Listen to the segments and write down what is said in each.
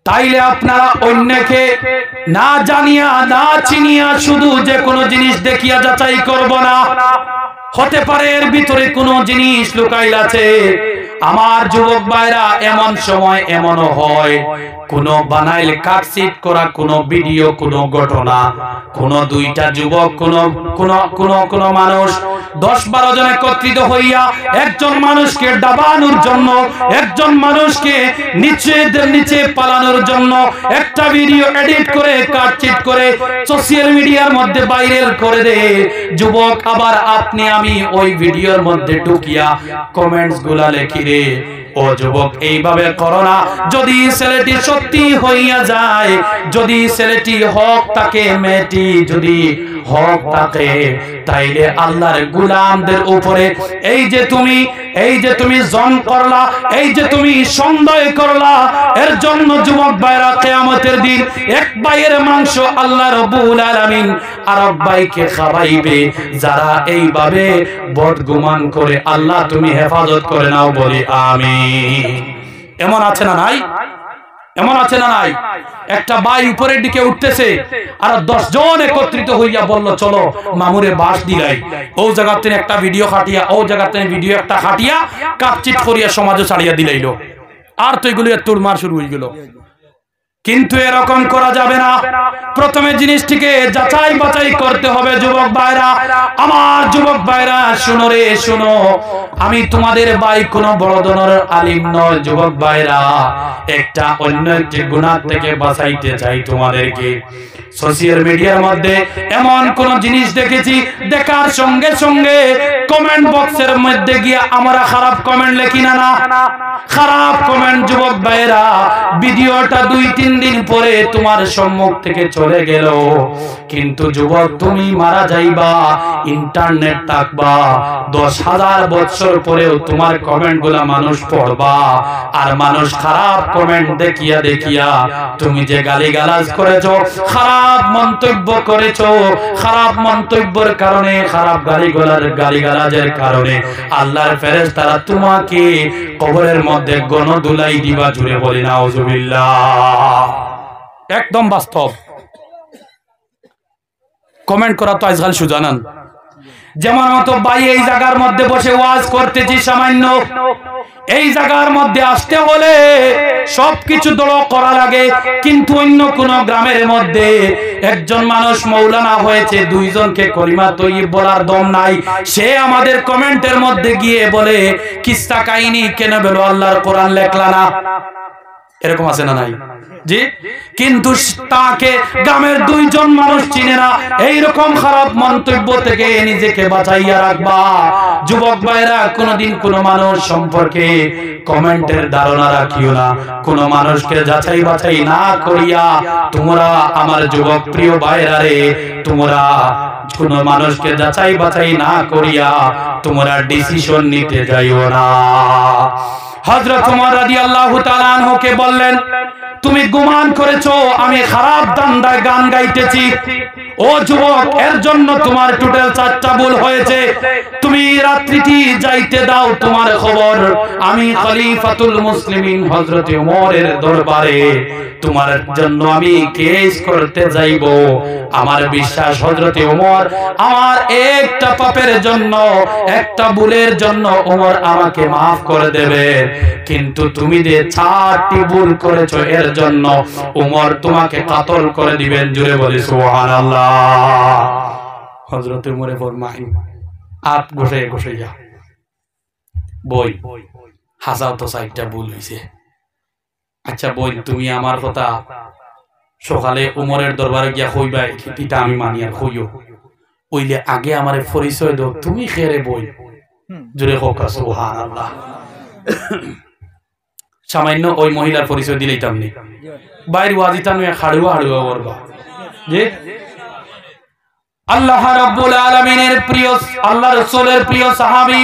তাইলে আপনারা অন্যকে না জানিয়া না চিনিয়া শুধু যে কোনো জিনিস দেখিয়া যাচাই করব না। হতে পারে এর ভিতরে কোনো জিনিস লুকাইল আছে। আমার যুবক ভাইরা, এমন সময় এমনও হয় কোন বানাইল কাটসিট করা কোন ভিডিও, কোন ঘটনা, কোন দুইটা যুবক, কোন মানুষ 10-12 জন একত্রিত হইয়া একজন মানুষকে ডাবানোর জন্য, একজন মানুষকে নিচে পালানোর জন্য একটা ভিডিও এডিট করে কাটসিট করে সোশ্যাল মিডিয়ার মধ্যে ভাইরাল করে দেয়। যুবক, আবার আপনি আমি ওই ভিডিওর মধ্যে ঢুকিয়া কমেন্টস গুলা লেখি রে, ও যুবক এইভাবে করো না। যদি ছেলেটি সত্যি হইয়া যায়, যদি ছেলেটি হক তাকে, মেয়েটি যদি হক তাকে, তাইলে আল্লাহর গোলামদের উপরে এই যে তুমি জন করলা, এই যে তুমি সন্দেহ করলা, এর জন্য যুবক ভাইরা কিয়ামতের দিন এক ভাইয়ের মাংস আল্লাহ রাব্বুল আলামিন আরেক ভাইকে খাওয়াইবে। যারা এইভাবে বদগুমান করে, আল্লাহ তুমি হেফাজত করে নাও, বলি আমিন। এমন আছে না নাই? এমন আছে না নাই? একটা ভাই উপরের দিকে উঠতেছে, আর 10 জন একত্রিত হইয়া বলল চলো মামুরে বাস দিলাই, ও জায়গা থেকে একটা ভিডিও খাটিয়া, ও জায়গা থেকে ভিডিও একটা খাটিয়া কাপচিট করিয়া সমাজে ছাড়িয়া দিলাইলো। আর তো এগুলো তোড়মার শুরু হয়ে গেল। কিন্তু এরকম করা যাবে না। প্রথমে জিনিসটিকে যাচাই বাছাই করতে হবে। যুবক ভাইরা, আমার যুবক ভাইরা, শুনো রে শুনো, আমি তোমাদের ভাই কোনো বড় ধরনের আলিম নয়। যুবক ভাইরা, একটা অন্য একটি গুনাহ থেকে বাঁচাইতে চাই তোমাদেরকে। সোশ্যাল মিডিয়ার মধ্যে এমন কোন জিনিস দেখেছি, দেখার সঙ্গে সঙ্গে কমেন্ট বক্সের মধ্যে গিয়া আমরা খারাপ কমেন্ট লিখি না? খারাপ কমেন্ট যুবক ভাইরা, ভিডিওটা 2-3 দিন পরে তোমার সম্মুখ থেকে চলে গেল, কিন্তু যুবক তুমি মারা যাইবা, ইন্টারনেট থাকবা, 10,000 বছর পরেও তোমার কমেন্ট গুলা মানুষ পড়বা। আর মানুষ খারাপ কমেন্ট দেখিয়া দেখিয়া তুমি যে গালিগালাজ করেছো, খারাপ মন্তব্য করেছো, খারাপ মন্তব্যের কারণে, খারাপ গালিগালাজের কারণে আল্লাহর ফেরেশতারা তোমাকে কবরের মধ্যে গণধুলাই দিবা। জুড়ে বলি নাউজুবিল্লাহ। একদম বাস্তব। কমেন্ট করা তো আজকাল সুজানান। যেমন মতো ভাই এই জায়গার মধ্যে বসে ওয়াজ করতেছি সামান্য, এই জায়গার মধ্যে আসতে হলে সবকিছু দড় করা লাগে, কিন্তু অন্য কোন গ্রামের মধ্যে একজন মানুষ মৌলানা হয়েছে, 2 জনকে কলিমা তৈয়ব বলার দম নাই, সে আমাদের কমেন্টের মধ্যে গিয়ে বলে কিস্সা কাহিনী কেন বলো, আল্লাহর কোরআন লেখলা না? এরকম আছে না নাই? জি। কিন্তু তাকে গ্রামের 2 জন মানুষ চিনে না। এইরকম খারাপ মন্তব্য থেকে নিজেকে বাঁচাইয়া রাখবা। যুবক ভাইরা, কোনদিন কোন মানুষ সম্পর্কে কমেন্টের ধারণা রাখিও না। কোন মানুষকে যাচাই বাছাই না করিয়া তোমরা, আমার যুবক প্রিয় ভাইরা রে, তোমরা কোন মানুষকে যাচাই বাছাই না করিয়া তোমরা ডিসিশন নিতে যাইও না। হযরত ওমর রাদিয়াল্লাহু তাআলা আনহুকে বললেন, তুমি গুমান করেছো আমি খারাপ দান্দায় গান গাইতেছি। ও যুবক, এর জন্য তোমার টোটাল 4টা ভুল হয়েছে। তুমি রাত্রিটি যাইতে দাও, তোমার খবর আমি খলিফাতুল মুসলিমিন হযরত ওমরের দরবারে তোমার জন্য আমি কেস করতে যাইব। আমার বিশ্বাস হযরত ওমর আমার একটা পাপের জন্য, একটা ভুলের জন্য ওমর আমাকে maaf করে দেবে, কিন্তু তুমি যে 4টি ভুল করেছো এর জন্য ওমর তোমাকে কাতল করে দিবেন। জুড়ে বলি সুবহানাল্লাহ। হযরত ওমরে ফরমাইন, আপ গোসে গোসে যা বই, হাজাও তো 4টা ভুল হইছে। আচ্ছা বই, তুমি আমার কথা সকালে ওমরের দরবারে গিয়া কইবা, এটা আমি মানি আর কইও, ওইলে আগে আমারে পরিচয় দাও, তুমি খেরে বই। জুড়ে হোক সুবহানাল্লাহ। সামান্য ওই মহিলার পরিচয় দিলেইতাম নি, বাইর ওয়াজিতা নয় হাড়ুয়া হাড়ুয়া করবা। যে আল্লাহ রাব্বুল আলামিনের প্রিয়, আল্লাহ রাসূলের প্রিয় সাহাবী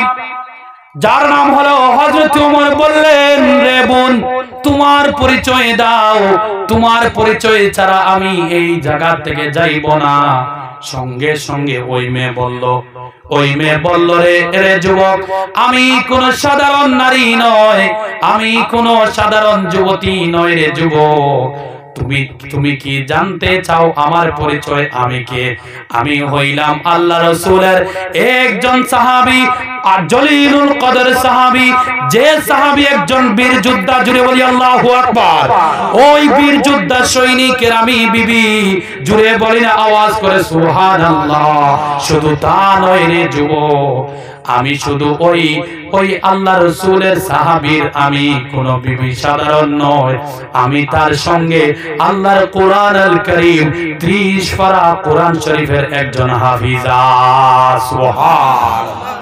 যার নাম হলো হযরত ওমর বললেন, রে বোন তোমার পরিচয় দাও, তোমার পরিচয় ছাড়া আমি এই জায়গা থেকে যাইব না। সঙ্গে সঙ্গে ওই মেয়ে বলল, ওই মেয়ে বলল, রে যুবক, আমি কোন সাধারণ নারী নয়, আমি কোন সাধারণ যুবতী নয় রে যুবক। তুমি কি জানতে চাও আমার পরিচয়? আমি কে? আমি হইলাম আল্লাহ রাসূলের একজন সাহাবী, আর জলিলুল কদর সাহাবী। যে সাহাবী একজন বীর যোদ্ধা, জুড়ে বলি আল্লাহু আকবার। ওই বীর যোদ্ধা সৈনিকের আমি বিবি। জুড়ে বলি না আওয়াজ করে সুবহানাল্লাহ। শুধু তা নয় রে যুবক, আমি শুধু ওই আল্লাহ রাসূলের সাহাবীর আমি কোন বিবি সাধারণ নয়, আমি তার সঙ্গে আল্লাহর কোরআনুল কারীম 30 পারা কোরআন শরীফের একজন হাফিজা। সুবহানাল্লাহ।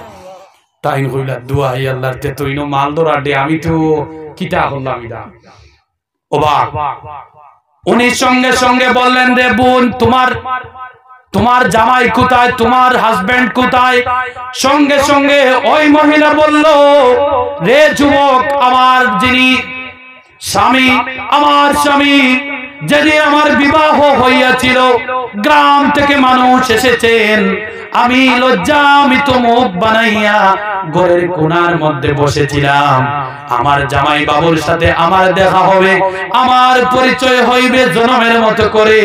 তাই কইলা দুআই আল্লাহর তে তুইনো মাল দরাডে, আমি তো কিটা হলাম ইদা অবাক। উনি সঙ্গে সঙ্গে বললেন, রে বোন, তোমার জামাই কোথায়, তোমার হাজবেন্ড কোথায়? সঙ্গে সঙ্গে ওই মহিলা বলল, রে যুবক, আমার যিনি স্বামী, আমার স্বামী যেদিন আমার বিবাহ হইয়াছিল, গ্রাম থেকে মানুষ এসেছেন, আমি লজ্জামিত মুখ বানাইয়া ঘরের কোণার মধ্যে বসেছিলাম। আমার জামাই বাবুর সাথে আমার দেখা হবে, আমার পরিচয় হইবে জনমের মতো করে।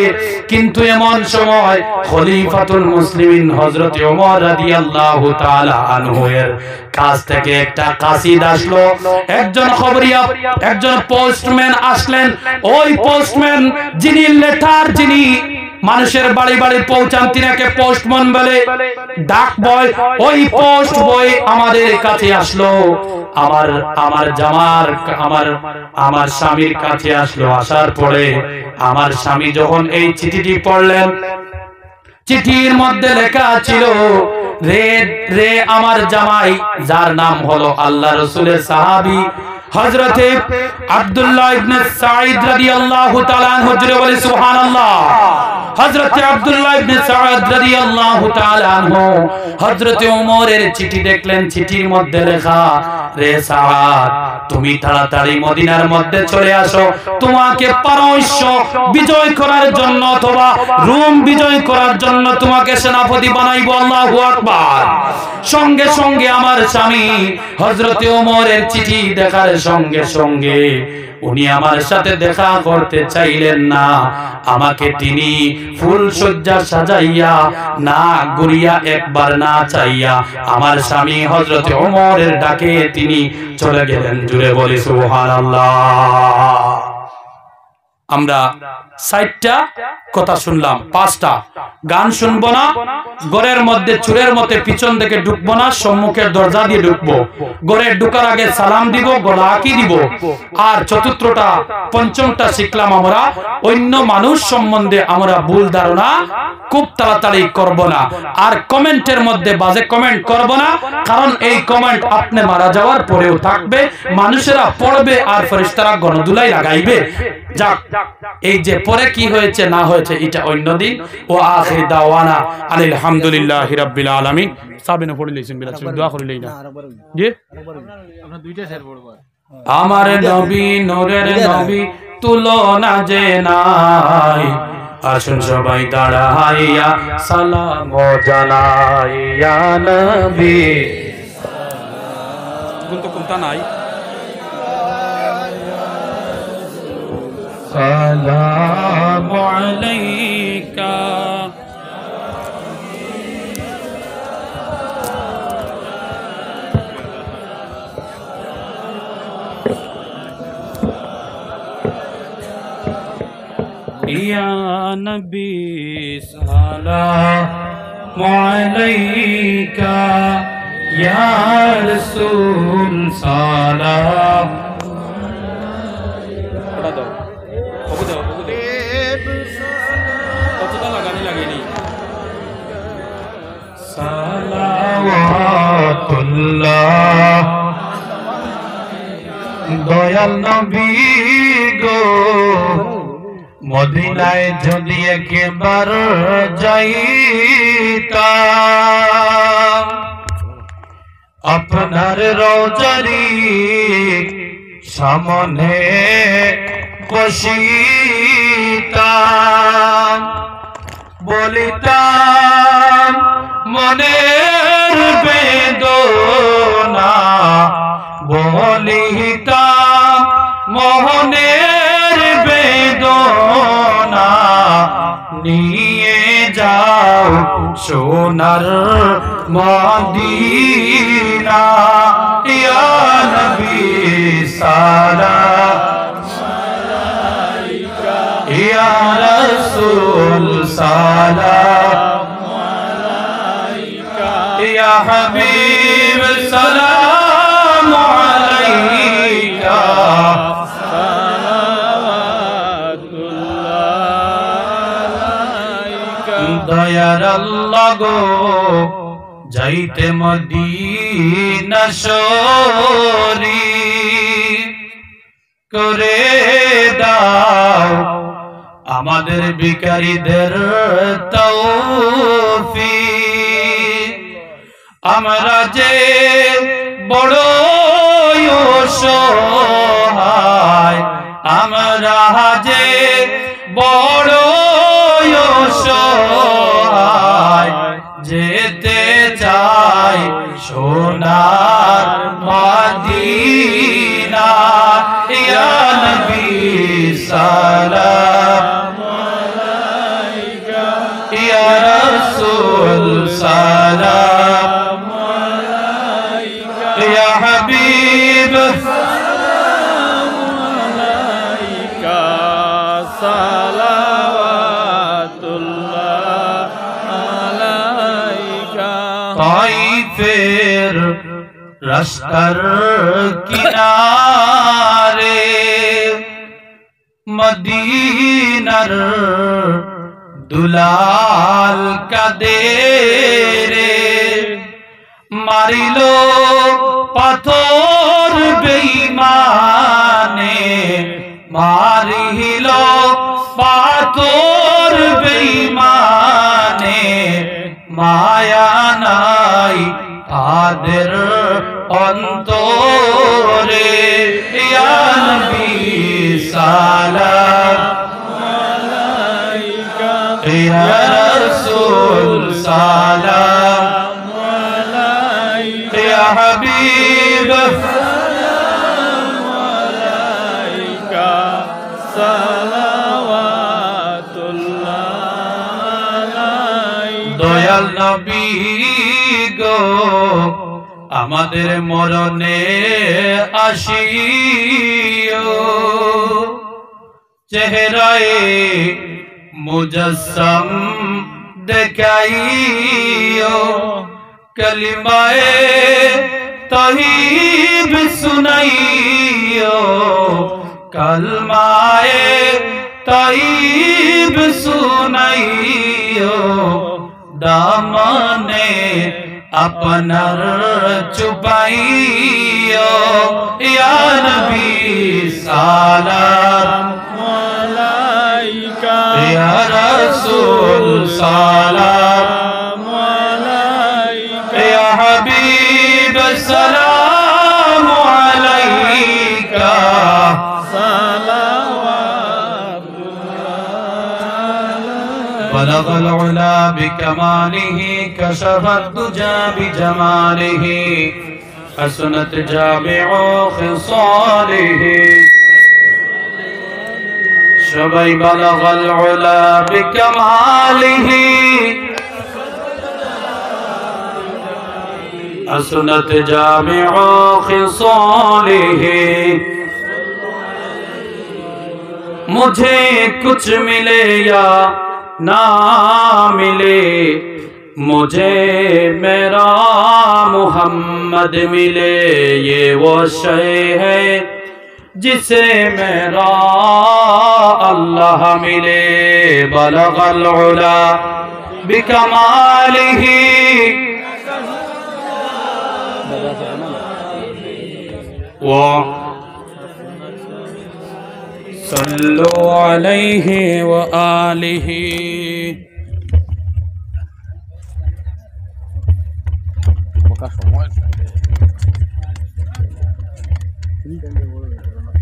কিন্তু এমন সময় খলিফাতুল মুসলিমিন হযরত ওমর রাদিয়াল্লাহু তাআলা আনহু এর কাছ থেকে একটা কাসিদ আসলো। একজন খবরিয়া, একজন পোস্টম্যান আসলেন। ওই পোস্টম্যান, যিনি লেটার, যিনি মানুষের বাড়ি বাড়ি পৌঁছান, তিনাকে পোস্টম্যান বলে, ডাক বয়। ওই পোস্ট বয় আমাদের কাছে আসলো, আমার স্বামীর কাছে আসলো। আসার পরে আমার স্বামী যখন এই চিঠিটি পড়লেন, চিঠির মধ্যে লেখা ছিল, রে আমার জামাই, যার নাম হলো আল্লাহ রাসূলের সাহাবী হযরতে আব্দুল্লাহ ইবনে সাঈদ রাদিয়াল্লাহু তাআলা আনহু, জুড়ে বলি সুবহানাল্লাহ। হযরতে আব্দুল্লাহ ইবনে সাঈদ রাদিয়াল্লাহু তাআলা আনহু হযরতে ওমরের চিঠি দেখলেন। চিঠির মধ্যে লেখা, রে সাঈদ, তুমি তাড়াতাড়ি মদিনার মধ্যে চলে আসো, তোমাকে পারস্য বিজয় করার জন্য অথবা রোম বিজয় করার জন্য তোমাকে সেনাপতি বানাইবো। আল্লাহু আকবার। সঙ্গে সঙ্গে আমার স্বামী হযরতে ওমরের চিঠি দেখার সঙ্গে সঙ্গে উনি আমার সাথে দেখা করতে চাইলেন না। আমাকে তিনি ফুল সজ্জা সাজাইয়া না গুরিয়া, একবার না চাইয়া আমার স্বামী হযরতে ওমরের ডাকে তিনি চলে গেলেন। জুড়ে বলি সুবহানাল্লাহ। আমরা 60টা কথা শুনলাম, 5টা গান শুনবো না, ঘরের মধ্যে চুরের মতে পিছন থেকে ঢুকবো না, সম্মুখের দরজা দিয়ে ঢুকবো। ঘরে ঢুকার আগে সালাম দিব, গলা আঁকি দিব। আর চতুর্থটা, পঞ্চমটা শিখলাম আমরা অন্য মানুষ সম্বন্ধে আমরা ভুল ধারণা খুব তাড়াতাড়ি করব না। আর কমেন্টের মধ্যে বাজে কমেন্ট করব না, কারণ এই কমেন্ট আপনি মারা যাওয়ার পরেও থাকবে, মানুষেরা পড়বে আর ফেরেশতারা গণদুলাই লাগাইবে। যাক, এই যে পরে কি হয়েছে না হয়েছে এটা অন্য দিন। ও আখির দাওয়ানা আনিল হামদুলিল্লাহি রাব্বিল আলামিন। সাবিনা পড়ে লইছেন, বিলা দোয়া করে লই না জি। আমরা দুইটা শেয়ার পড়ব। আমার নবী নূরের নবী, তুলনা যে নাই, আসুন সবাই দাঁড়াইয়া সালাম জানাই, ইয়া নবী। কিন্তু কোনটা নাই, সালামু আলাইকা। ইয়া নবী সালামু আলাইকা, ইয়া রাসূল সালাম। সালাওয়াতুল্লাহ দয়াল নবী গো, মদিনায় যদি একবার যাইতাম, আপনার রওজারি সামনে বসিতাম, বলিতাম মনে বলিতাম মোহনের বেদনা নিয়ে যাও সোনার মদিনা ইয়া নবী সালাম আলাইকা ইয়া রাসূল সালাম আলাইকা ইয়া হাবিব সালাম আলাইকা দয়ার আল্লাহ গো যাইতে মদিনা শরীফ করে দাও আমাদের ভিখারীদের তৌফিক আমরা যে বড় অসহায় আমরা যে বড় অসহায় যেতে চাই সোনার মদিনা ইয়া নবী সালাম আলাইকা ইয়া রাসূল সালাম আলাইকা ইয়া হাবিব সালাম আলাইকা সালাওয়াতুল্লাহ আলাইকা তাইফের রাস্তার কিনারে মদিনার দুলাল কাদেরে মারিল পাথর বেঈমানে মারিল পাথর বেঈমানে মায়া নাই তাদের অন্তরে ইয়া নবী সালাম আলাইকা ইয়া রাসূল সালাম আলাইকা ইয়া হাবিব সালাম আলাইকা সালাওয়াতুল্লাহ আলাইকা দয়াল নবী গো আমাদের মরণে আসিও চেহারায়ে মুজাসসাম দেখাইও কলিমায়ে তহিব সুনাইও কলমায়ে তহিব সুনাইও দামনে আপনার চুপাইও ইয়া নবী সালাম আলাইকা ইয়া রাসূল সালাম আলাইকা ইয়া হাবিব সালাম আলাইকা بلغ العلا بكماله كشف الدجى بجماله حسنت جامع خصاله شبي بلغ العلا بكماله حسنت جامع خصاله मुझे कुछ मिले या ना मिले मुझे मेरा मोहम्मद मिले ये वो शय है जिसे मेरा अल्लाह मिले बलगल उला बिकमालिही वो सल्लु अलैहि व आलिहि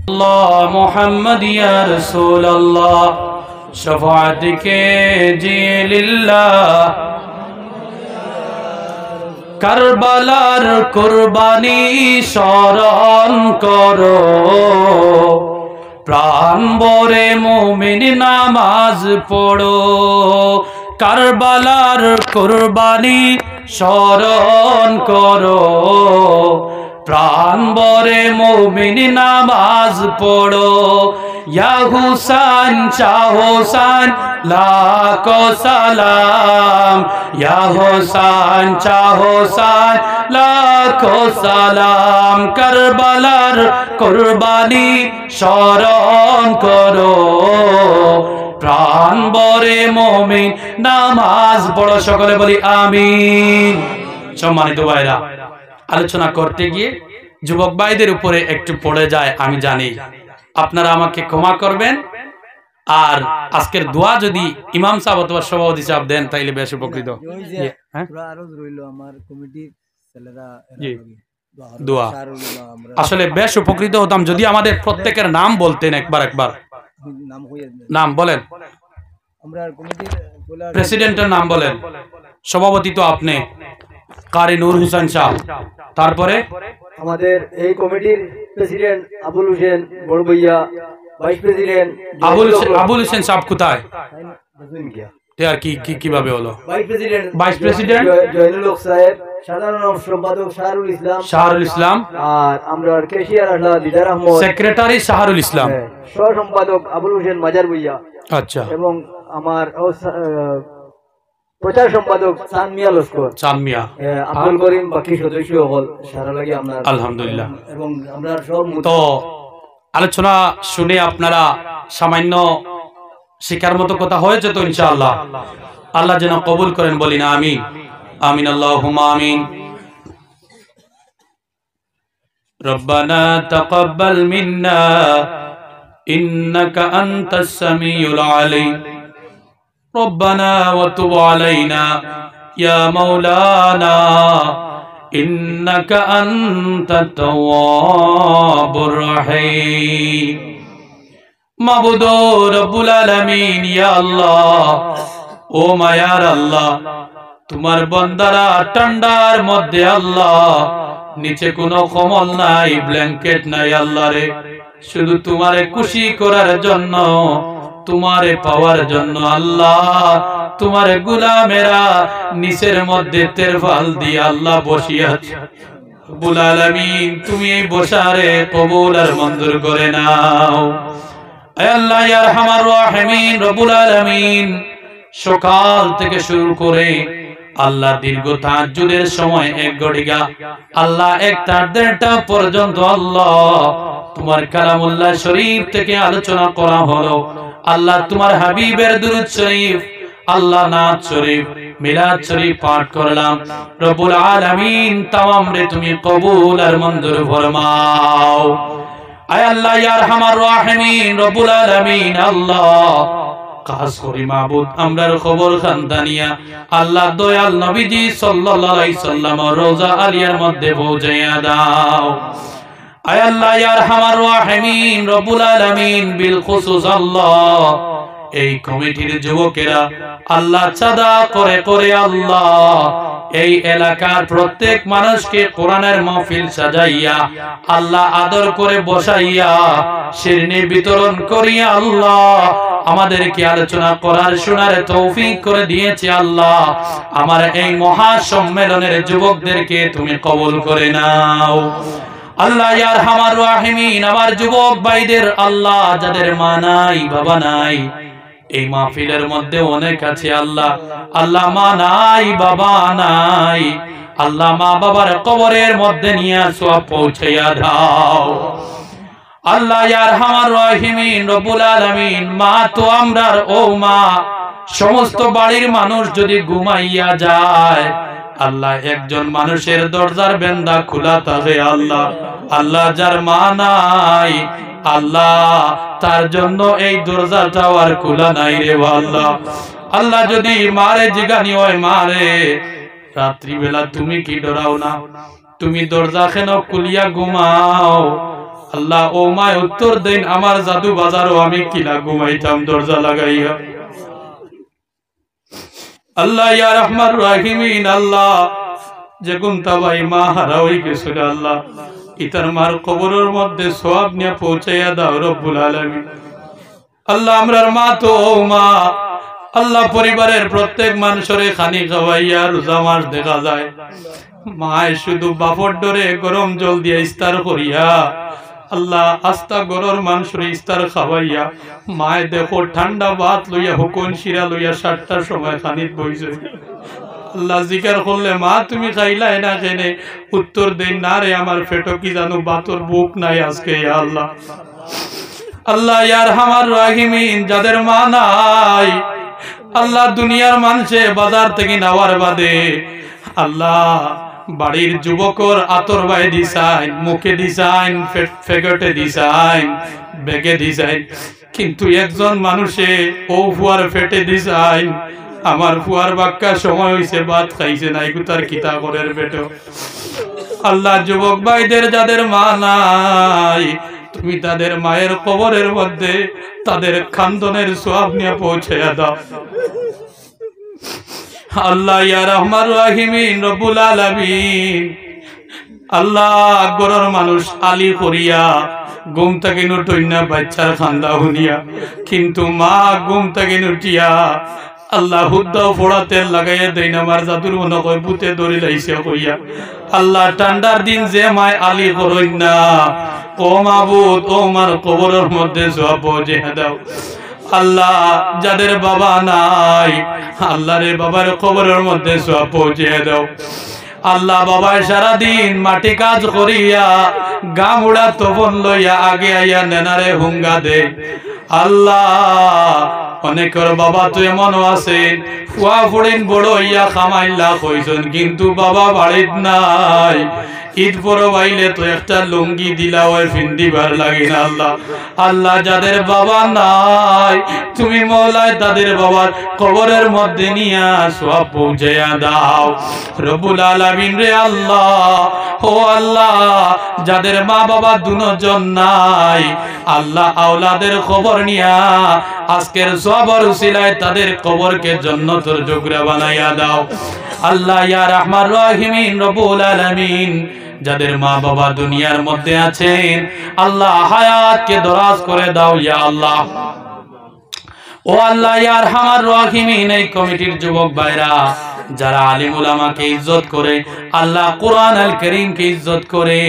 अल्लाह मुहम्मद या रसूल अल्लाह शफाअत के जी लिल्लाह কারবালার কুরবানি স্মরণ করো, প্রাণ ভরে মুমিন নামাজ পড়ো। কারবালার কুরবানি স্মরণ করো, প্রাণ ভরে মুমিন নামাজ পড়ো। ইয়া হুসাইন শাহ হুসাইন লাখো সালাম, ইয়া হুসাইন শাহ হুসাইন লাখো সালাম। কারবালার কুরবানি স্মরণ করো, প্রাণ ভরে মুমিন নামাজ পড়ো। সকলে বলি আমিন। সম্মানিত ভাইরা, আলোচনা করতে গিয়ে যুবক ভাইদের উপরে একটু পড়ে যায় আমি জানি, আপনারা আমাকে ক্ষমা করবেন। আর আজকের দোয়া যদি ইমাম সাহেব অথবা সভাপতি সাহেব দেন তাইলে বেশ উপকৃত। দোয়া আসলে বেশ উপকৃত হতাম যদি আমাদের প্রত্যেকের নাম বলতেন একবার একবার। নাম বলেন, প্রেসিডেন্টের নাম বলেন। সভাপতি তো আপনি, কারি নূর হোসেন সাহেব। তারপরে আমাদের এই কমিটির প্রেসিডেন্ট আবুল হোসেন বড় ভাইয়া, ভাইস প্রেসিডেন্ট আবুল হোসেন সাহেব কোথায়? আর কি কিভাবে হলো? ভাইস প্রেসিডেন্ট জয়নুল হক সাহেব, সাধারণ সম্পাদক শাহরুল ইসলাম, আর আমরা কেশিয়ার দিদার আহমদ, সেক্রেটারি শাহরুল ইসলাম, সহ সম্পাদক আবুল হোসেন মাজার ভুইয়া। আচ্ছা। এবং আমার প্রচার সম্পাদক চানমিয়া লস্কর, চানমিয়া, আব্দুল করিম, বাকি সদস্য হল সারা লাগে আমরা আলহামদুলিল্লাহ। এবং আমরা সব তো আলোচনা শুনে আপনারা সামান্য শিকার মতো কথা হয়েছে তো ইনশাআল্লাহ। আল্লাহ যেন কবুল করেন, বলি না আমিন। আমিন আল্লাহুম্মা আমিন। রব্বানা তাকাব্বাল মিন্না ইন্নাকা আনতাস সামিউল আলিম, রব্বানা ওয়া তুব আলাইনা ইয়া মাওলানা ইন্নাকা আনতাত তাওয়াবুর রহিম। মাবুদ রব্বুল আলামিন, ইয়া আল্লাহ, ও মায়ার আল্লাহ, তোমার বান্দারা ঠান্ডার মধ্যে আল্লাহ, নিচে কোনো কম্বল নাই, ব্ল্যাঙ্কেট নাই আল্লাহ রে, শুধু তোমারে খুশি করার জন্য, তোমারে পাওয়ার জন্য আল্লাহ, তোমারে গোলামেরা নিচের মধ্যে তেরফাল দিয়ে আল্লাহ বসিয়ে আছে। রব্বুল আলামিন, তুমি এই বসারে কবুল আর মঞ্জুর করে নাও। আয় আল্লাহ ইয়া আরহামার রাহিমিন, রব্বুল আলামিন, সকাল থেকে শুরু করে আল্লাহ দীর্ঘ তাহাজ্জুদের সময় এক ঘটিকা আল্লাহ 1:30 পর্যন্ত আল্লাহ তোমার কালামুল্লাহ শরীফ থেকে আলোচনা করা হলো। আল্লাহ তোমার হাবিবের দুরূদ শরীফ, আল্লাহ নাত শরীফ, মিলাদ শরীফ পাঠ করলাম। রব্বুল আলামিন, তামাম রে তুমি কবুল আর মঞ্জুর ফরমাও। আয় আল্লাহ ইয়া আরহামার রাহিমিন, রব্বুল আলামিন, আল্লাহ কাজ করি মাবুদ আমরার খবর খানদানিয়া আল্লাহ দয়াল নবীজি সাল্লাল্লাহু আলাইহি সাল্লাম রোজা আলিয়ার মধ্যে পৌঁছাইয়া দাও। আয় আল্লাহ ইয়া আরহামার রাহিমিন, রব্বুল আলামিন, বিল খুসুস আল্লাহ এই কমিটির যুবকেরা আল্লাহ চাঁদা করে করে আল্লাহ এই এলাকার প্রত্যেক মানুষকে কোরআনের মাহফিল সাজাইয়া আল্লাহ আদর করে বসাইয়া শিরনি বিতরণ করিয়া আল্লাহ আমাদেরকে আলোচনা করার শোনার তৌফিক করে দিয়েছে। আল্লাহ আমার এই মহা সম্মেলনের যুবকদেরকে তুমি কবুল করে নাও। আল্লাহ ইয়া আরহামার রাহিমিন, আমার যুবক ভাইদের আল্লাহ যাদের মা নাই বাবা নাই, এই মাহফিলের মধ্যে অনেক আছে আল্লাহ, আল্লাহ মা নাই বাবা নাই, আল্লাহ মা বাবার কবরের মধ্যে নিয়ে সওয়াব পৌঁছাইয়া দাও। আল্লাহ ইয়া আরহামার রাহিমিন, রব্বুল আলামিন, মা তো আমরার ও মা, সমস্ত বাড়ির মানুষ যদি ঘুমাইয়া যায় আল্লাহ একজন মানুষের দরজার বেন্দা খোলা থাকে আল্লাহ, আল্লাহ যার মা নাই আল্লাহ তার জন্য এই দরজাটাও আর খোলা নাই রে আল্লাহ। আল্লাহ যদি মারে জিগানি হয়, মারে রাত্রি বেলা তুমি কি ডরাও না, তুমি দরজা কেন খুলিয়া ঘুমাও? আল্লাহ ও মায় উত্তর দেন, আমার জাদু বাজারও আমি কিলা ঘুমাইতাম দরজা লাগাইয়া। আল্লাহ ইয়া রহমান রাহিমিন, আল্লাহ যে গুনতা ভাই মা হারা হয়ে গেছিল আল্লাহ ইতার মার কবরের মধ্যে সওয়াব নিয়ে পৌঁছাইয়া দাও রব্বুল আলামিন। আল্লাহ আমরার মা তো মা আল্লাহ পরিবারের প্রত্যেক মানুষের খানি খাওয়াইয়া রোজা মাস দেখা যায় মায় শুধু বাপর ডরে গরম জল দিয়ে ইস্তার করিয়া আল্লাহ আস্তা গরর মানুষের ইস্তার খাওয়াইয়া মায় দেখো ঠান্ডা ভাত লইয়া হুকুন শিরা লইয়া 7টার সময় খানিত বইছে। আল্লাহ জিকার করলে মা তুমি খাইলাই না কেনে উত্তর দেন না রে আমার পেটো কি জানো বাতর বুক নাই আজকে ইয়া আল্লাহ। আল্লাহ ইয়া আরহামার রাহিমিন যাদের মা নাই আল্লাহ দুনিয়ার মানুষে বাজার থেকে নেওয়ার বাদে আল্লাহ বাড়ির যুবকর আতর বাই দিছাইন মুখে দিছাইন ফেগটে দিছাইন বেগে দিছাইন কিন্তু একজন মানুষে ও ফুয়ার ফেটে দিছাইন আমার ফুয়ার বাক্কা সময় হইছে ভাত খাইছে নাই তার কিতা করের পেটো। আল্লাহ যুবক ভাইদের যাদের মা নাই তুমি তাদের মায়ের কবরের মধ্যে তাদের খান্দনের সওয়াব নিয়ে পৌঁছায়া দাও আল্লাহ ইয়া রহমান রাহিমিন রব্বুল আলামিন। আল্লাহ গরর মানুষ আলী করিয়া ঘুম থেকে উঠইনা বাচ্চার খান্দা শুনিয়া কিন্তু মা ঘুম থেকে উঠিয়া আল্লাহ হুদ্দাও ফোড়া তেল লাগাইয়া দেই না আমার জাদুর মনে কয় ভূতে দড়ি লাইছে কইয়া আল্লাহ ঠান্ডার দিন যে মায় আলী করইন না ও মাবুদ ও মার কবরের মধ্যে সওয়াব পৌঁছে দাও। আল্লাহ যাদের বাবা নাই আল্লাহ রে বাবার কবরের মধ্যে সওয়াব পৌঁছে দাও। আল্লাহ বাবা সারা দিন মাটি কাজ করিয়া গামুড়া তপন লইয়া আগে আইয়া নেনারে হুঙ্গা দে আল্লাহ অনেকের বাবা তো এমন আছেন ফুয়া ফুড়িন বড় হইয়া খামাইল্লা কইছেন কিন্তু বাবা বাড়িত নাই ঈদ পরে বাইলে তো একটা লুঙ্গি দিলা ওই ফিন্দিবার লাগে না আল্লাহ। আল্লাহ যাদের বাবা নাই তুমি মওলায় তাদের বাবার কবরের মধ্যে নিয়া সওয়াব পৌঁছায়া দাও রব্বুল আলামিন রে আল্লাহ। ও আল্লাহ যাদের মা বাবা দুজন নাই আল্লাহ আওলাদের খবর নিয়া আজকের সওয়াবের উসিলায় তাদের কবরকে জান্নাতের যোগ্য বানাইয়া দাও আল্লাহ ইয়া রহমান রহিমিন রব্বুল আলামিন। যাদের মা বাবা দুনিয়ার মধ্যে আছেন আল্লাহ হায়াতকে দরাজ করে দাও ইয়া আল্লাহ। ও আল্লাহ ইয়া আরহামার রাহিমিন এই কমিটির যুবক ভাইরা যারা আলিম উলামাকে ইজ্জত করে আল্লাহ কোরআন আল কারীমকে ইজ্জত করে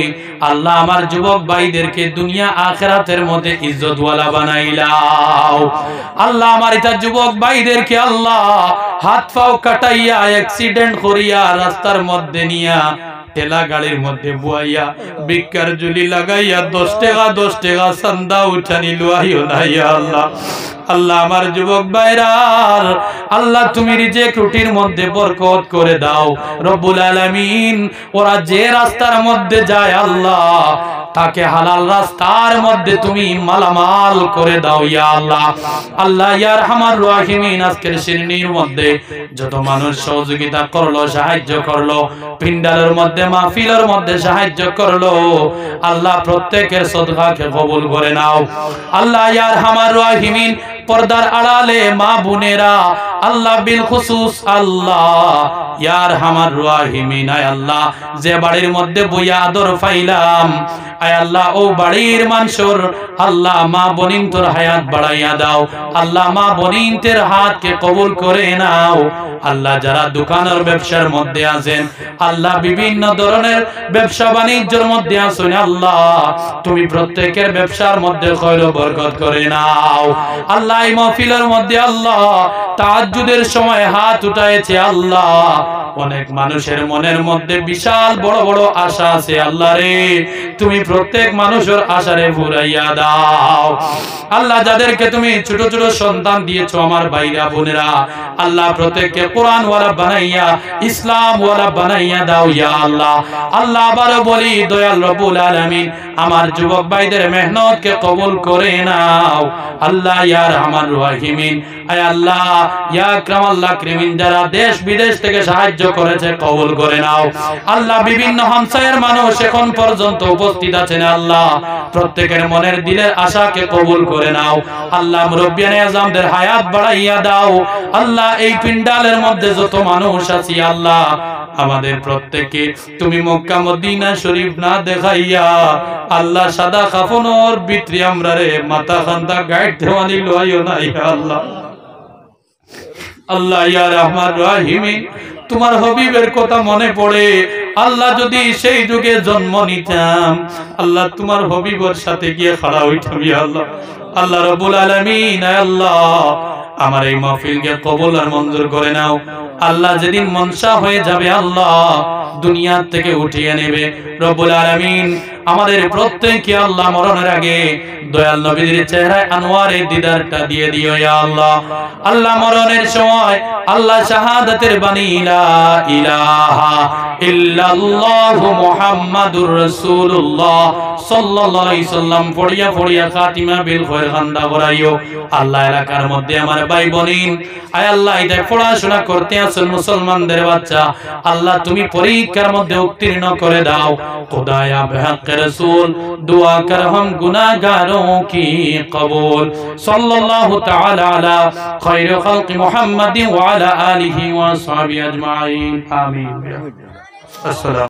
আল্লাহ আমার যুবক ভাইদেরকে দুনিয়া আখিরাতের মধ্যে ইজ্জতওয়ালা বানাইলাও আল্লাহ আমার এটা যুবক ভাইদেরকে আল্লাহ হাত পাও কাটাইয়া অ্যাক্সিডেন্ট করিয়া রাস্তার মধ্যে নিয়া ঠেলা গাড়ির মধ্যে বুয়াইয়া বিকার জুলি লাগাইয়া 10 টাকা চান্দা উঠানি লুয়াইও না ইয়া আল্লাহ। আল্লাহ আমার যুবক ভাইরার আল্লাহ তুমি রিজিক রুটির মধ্যে বরকত করে দাও রব্বুল আলামিন। ওরা যে রাস্তার মধ্যে যায় আল্লাহ তাকে হালাল রাস্তার মধ্যে তুমি মালামাল করে দাও ইয়া আল্লাহ। আল্লাহ ইয়া আরহামার রাহিমিন আজকের শ্রেণীর মধ্যে যত মানুষ সহযোগিতা করলো সাহায্য করলো পিন্ডালের মধ্যে মাহফিলের মধ্যে সাহায্য করলো আল্লাহ প্রত্যেকের সদকাকে কবুল করে নাও আল্লাহ ইয়া আরহামার রাহিমিন। পর্দার আড়ালে মা বোনেরা আল্লাহ বিল খুসুস আল্লাহ ইয়া আরহামার রাহিমিন আয় আল্লাহ যে বাড়ির মধ্যে বইয়া আদর পাইলাম আয় আল্লাহ ও বাড়ির মানুষের আল্লাহ মা বোনিন তোর হায়াত বাড়াইয়া দাও আল্লাহ মা বোনিনদের হাতকে কবুল করে নাও আল্লাহ যারা দোকানের ব্যবসার মধ্যে আছেন আল্লাহ বিভিন্ন ধরনের ব্যবসা বাণিজ্যের মধ্যে আছেন আল্লাহ তুমি প্রত্যেকের ব্যবসার মধ্যে খৈর বরকত করে নাও আল্লাহ এই মাহফিলের মধ্যে আল্লাহ তাহাজ্জুদের সময় হাত উঠাইছে আল্লাহ অনেক মানুষের মনের মধ্যে বিশাল বড় বড় আশা আছে আল্লাহ রে তুমি প্রত্যেক মানুষের আশারে পুরাইয়া দাও আল্লাহ যাদেরকে তুমি ছোট ছোট সন্তান দিয়েছো আমার ভাইরা বোনেরা আল্লাহ প্রত্যেককে কোরআন ওয়ালা বানাইয়া ইসলাম ওয়ালা বানাইয়া দাও ইয়া আল্লাহ। আল্লাহ আবারো বলি দয়াল রব্বুল আলামিন আমার যুবক ভাইদের মেহনতকে কবুল করে নাও আল্লাহ ইয়া রহমান রহিমিন আয় আল্লাহ ইয়া আকরামাল আকরামিন যারা দেশ বিদেশ থেকে সাহায্য করেছে কবুল করে নাও আল্লাহ বিভিন্ন হামসায়ের মানুষ এখন পর্যন্ত উপস্থিত আছেন আল্লাহ প্রত্যেকের মনের দিলের আশাকে কবুল করে নাও আল্লাহ মুরব্বিয়ানে আজমদের হায়াত বাড়াইয়া দাও আল্লাহ এই পিন্ডালের মধ্যে যত মানুষ আছি আল্লাহ আমাদের প্রত্যেককে তুমি মক্কা মদিনা শরীফ না দেখাইয়া আল্লাহ সাদা কাফনের ভিতরে আমরা রে মাথা খান্দা গাইড দেওয়ানি লইও না ইয়া আল্লাহ আল্লাহ ইয়া রহমান রহিম তোমার হাবিবের কথা মনে পড়ে আল্লাহ যদি সেই যুগে জন্ম নিতাম আল্লাহ তোমার হাবিবের সাথে গিয়ে খাড়া হইতাম ইয়া আল্লাহ আল্লাহ রাব্বুল আলামিন আল্লাহ আমার এই মাহফিলকে কবুল আর মঞ্জুর করে নাও আল্লাহ যেদিন মনসা হয়ে যাবে আল্লাহ দুনিয়া থেকে উঠিয়ে নেবে রব্বুল আলামিন আমাদের প্রত্যেককে আল্লাহ মরণের আগে দয়াল নবীর চেহারায় আনোয়ারের দিদারটা দিয়ে দিও ইয়া আল্লাহ আল্লাহ মরণের সময় আল্লাহ শাহাদাতের বাণী লা ইলাহা ইল্লাল্লাহু মুহাম্মাদুর রাসূলুল্লাহ সাল্লাল্লাহু আলাইহি সাল্লাম পড়িয়া পড়িয়া খাতিমা বিল খায়র খান্দা করাইও আল্লাহ এলাকার মধ্যে আমার ভাই বোন আয় আল্লাহ এটা পড়াশোনা করতে আসল মুসলমানদের বাচ্চা আল্লাহ তুমি পরীক্ষার মধ্যে উত্তীর্ণ করে দাও खुदाया बहक़ रसूल दुआ कर हम गुनाहगारों की कबूल सल्लल्लाहु तआला अला खैर खल्क़ मुहम्मद व अला आलिहि व अस्हाबिहि अजमाइन आमीन। अस्सलाम।